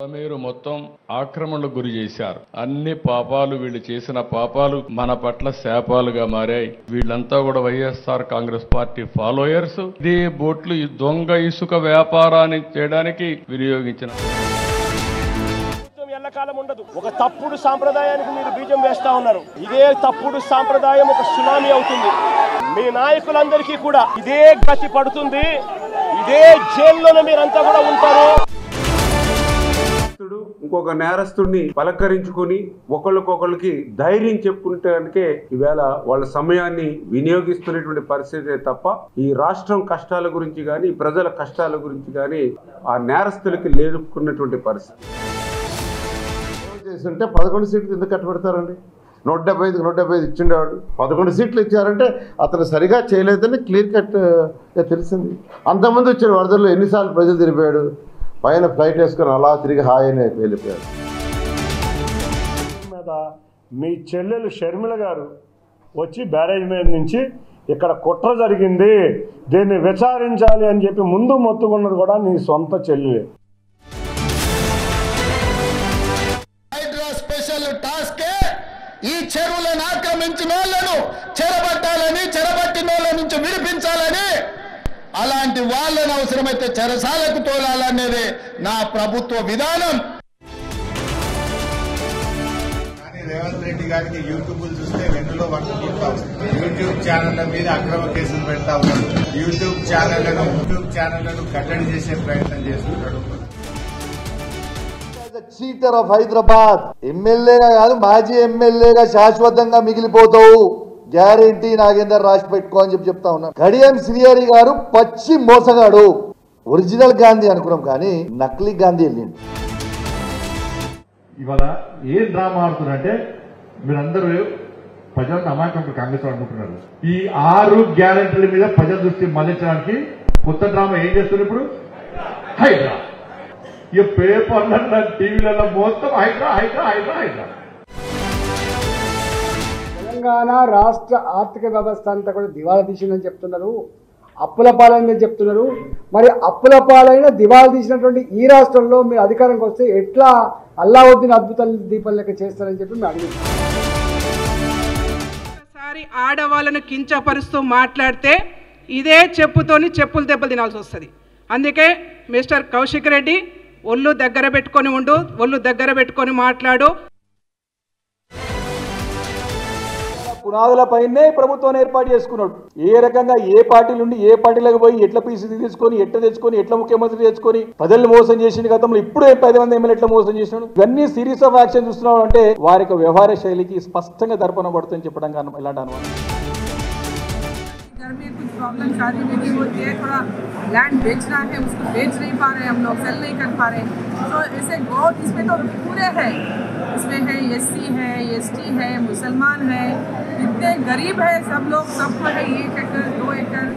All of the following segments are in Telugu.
మీరు మొత్తం ఆక్రమణకు గురి చేశారు. అన్ని పాపాలు వీళ్ళు చేసిన పాపాలు మన పట్ల శాపాలుగా మారాయి. వీళ్ళంతా కూడా వైఎస్ఆర్ కాంగ్రెస్ పార్టీ ఫాలోయర్స్. ఇదే బోట్లు ఈ దొంగ ఇసుక వ్యాపారాన్ని చేయడానికి వినియోగించిన ఎల్లకాలం ఉండదు. ఒక తప్పుడు సాంప్రదాయానికి మీరు బీజం వేస్తా ఉన్నారు. ఇదే తప్పుడు సాంప్రదాయం ఒక సునామీ అవుతుంది. మీ నాయకులందరికీ కూడా ఇదే గతి పడుతుంది. ఇదే జైల్లోనే మీరంతా కూడా ఉంటారు. ఇంకొక నేరస్తుడిని పలకరించుకుని ఒకళ్ళకొకళ్ళకి ధైర్యం చెప్పుకుంటానికే ఈవేళ వాళ్ళ సమయాన్ని వినియోగిస్తున్నటువంటి పరిస్థితే తప్ప ఈ రాష్ట్రం కష్టాల గురించి కానీ ప్రజల కష్టాల గురించి కానీ ఆ నేరస్తులకి లేరుకున్నటువంటి పరిస్థితి. చేస్తుంటే 11 సీట్లు ఎందుకు కట్టబెడతారండి? 175 ఇచ్చిండేవాడు. 11 సీట్లు ఇచ్చారంటే అతను సరిగా చేయలేదని క్లియర్ కట్గా తెలిసింది. అంతమంది వచ్చిన వరదల్లో ఎన్నిసార్లు ప్రజలు తిరిగిపోయాడు. పైన ఫ్లైట్ వేసుకొని అలా తిరిగి హాయ్ అని వెళ్ళిపోయాడు. మీద మీ చెల్లెలు షర్మిల గారు వచ్చి బ్యారేజ్ మీద నుంచి ఇక్కడ కుట్ర జరిగింది, దీన్ని విచారించాలి అని చెప్పి ముందు మొత్తుకున్నది కూడా నీ సొంత చెల్లెలే. స్పెషల్ టాస్క్ ఈ చెరువులను ఆక్రమించిన వాళ్ళను చెరబట్టాలని, చెరబట్టిన వాళ్ళ నుంచి విడిపించాలని, అలాంటి వాళ్ళను అవసరమైతే చెరసాలకు తోలాలనేది నా ప్రభుత్వ విధానం. రేవంత్ రెడ్డి గారికి యూట్యూబ్ చూస్తే వెన్నులో పట్టుకుంటాం. యూట్యూబ్ ఛానళ్ల మీద అక్రమ కేసులు పెడతా ఉన్నాడు. యూట్యూబ్ ఛానళ్లను కట్టడి చేసే ప్రయత్నం చేస్తున్నాడు. చీటర్ ఆఫ్ హైదరాబాద్ ఎమ్మెల్యేగా కాదు మాజీ ఎమ్మెల్యేగా శాశ్వతంగా మిగిలిపోతావు, గ్యారెంటీ నాగేందర్ రాసి పెట్టుకో అని చెప్తా ఉన్నాను. కడియం శ్రీహరి గారు పచ్చి మోసగాడు. ఒరిజినల్ గాంధీ అనుకున్నాం కానీ నకిలీ గాంధీ వెళ్ళిండు. ఇవాళ ఏం డ్రామా ఆడుతున్నారంటే మీరందరూ ప్రజలను అమాయకం కాంగ్రెస్ అనుకుంటున్నారు. ఈ 6 గ్యారెంటీల మీద ప్రజల దృష్టి మళ్లించడానికి కొత్త డ్రామా ఏం చేస్తున్నారు ఇప్పుడు? హైడ్రా. ఈ పేపర్లలో టీవీలలో మొత్తం హైడ్రా హైడ్రా హైడ్రా హైడ్రా. తెలంగాణ రాష్ట్ర ఆర్థిక వ్యవస్థ అంతా కూడా దివాలా తీసిందని చెప్తున్నారు, అప్పుల పాలైందని చెప్తున్నారు. మరి అప్పుల పాలైన దివాలా తీసినటువంటి ఈ రాష్ట్రంలో మీరు అధికారంకి వస్తే ఎట్లా అల్లావుద్దీన్ అద్భుత దీపం లెక్క చేస్తారని చెప్పి మేము అడిగాం. ఒకసారి ఆడవాళ్ళను కించపరుస్తూ మాట్లాడితే ఇదే చెప్పుతోని చెప్పులు దెబ్బలు తినాల్సి వస్తుంది. అందుకే మిస్టర్ కౌశిక్ రెడ్డి ఒళ్ళు దగ్గర పెట్టుకొని ఉండు, ఒళ్ళు దగ్గర పెట్టుకొని మాట్లాడు. పునాదులపైనే ప్రభుత్వాన్ని ఏర్పాటు చేసుకున్నాడు. ఏ రకంగా ఏ పార్టీ నుండి ఏ పార్టీలకు పోయి ఎట్లా పీసీ తీసుకొని ఎట్లా తెచ్చుకొని ఎట్లా ముఖ్యమంత్రి తెచ్చుకొని ప్రజల్ని మోసం చేసిన గతంలో ఇప్పుడు 10 మంది ఎమ్మెల్యే ఎట్లా మోసం చేసినాడు. ఇవన్నీ సిరీస్ ఆఫ్ యాక్షన్ చూస్తున్నాడు అంటే వారికి వ్యవహార శైలికి స్పష్టంగా దర్పణ పడుతుందని చెప్పడం కారణం ఇలాంటి అనుమానం. घर में कुछ प्रॉब्लम्स आ रही है, वो ये थोड़ा लैंड बेचना है, उसको बेच नहीं पा रहे हम लोग, सेल नहीं कर पा रहे. तो ऐसे गौर इसमें तो पूरे हैं, इसमें है एससी है, एसटी है, मुसलमान है, इतने गरीब है सब लोग, सबको है 1 एकड़ 2 एकड़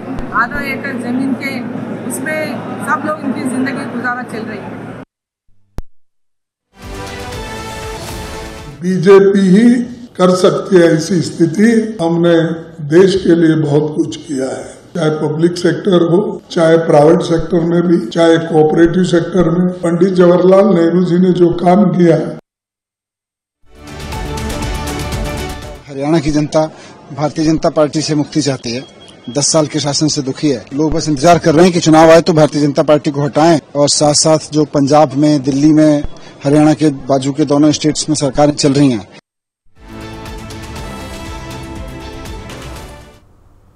आधा एकड़ जमीन के, उसमें सब लोग इनकी जिंदगी गुजारा चल रही है. बीजेपी ही कर सकती है ऐसी स्थिति. हमने देश के लिए बहुत कुछ किया है, चाहे पब्लिक सेक्टर हो, चाहे प्राइवेट सेक्टर में भी, चाहे कोऑपरेटिव सेक्टर में. पंडित जवाहरलाल नेहरू जी ने जो काम किया है. हरियाणा की जनता भारतीय जनता पार्टी से मुक्ति चाहती है. 10 साल के शासन से दुखी है. लोग बस इंतजार कर रहे हैं कि चुनाव आए तो भारतीय जनता पार्टी को हटाएं, और साथ साथ जो पंजाब में, दिल्ली में, हरियाणा के बाजू के दोनों स्टेट्स में सरकारें चल रही हैं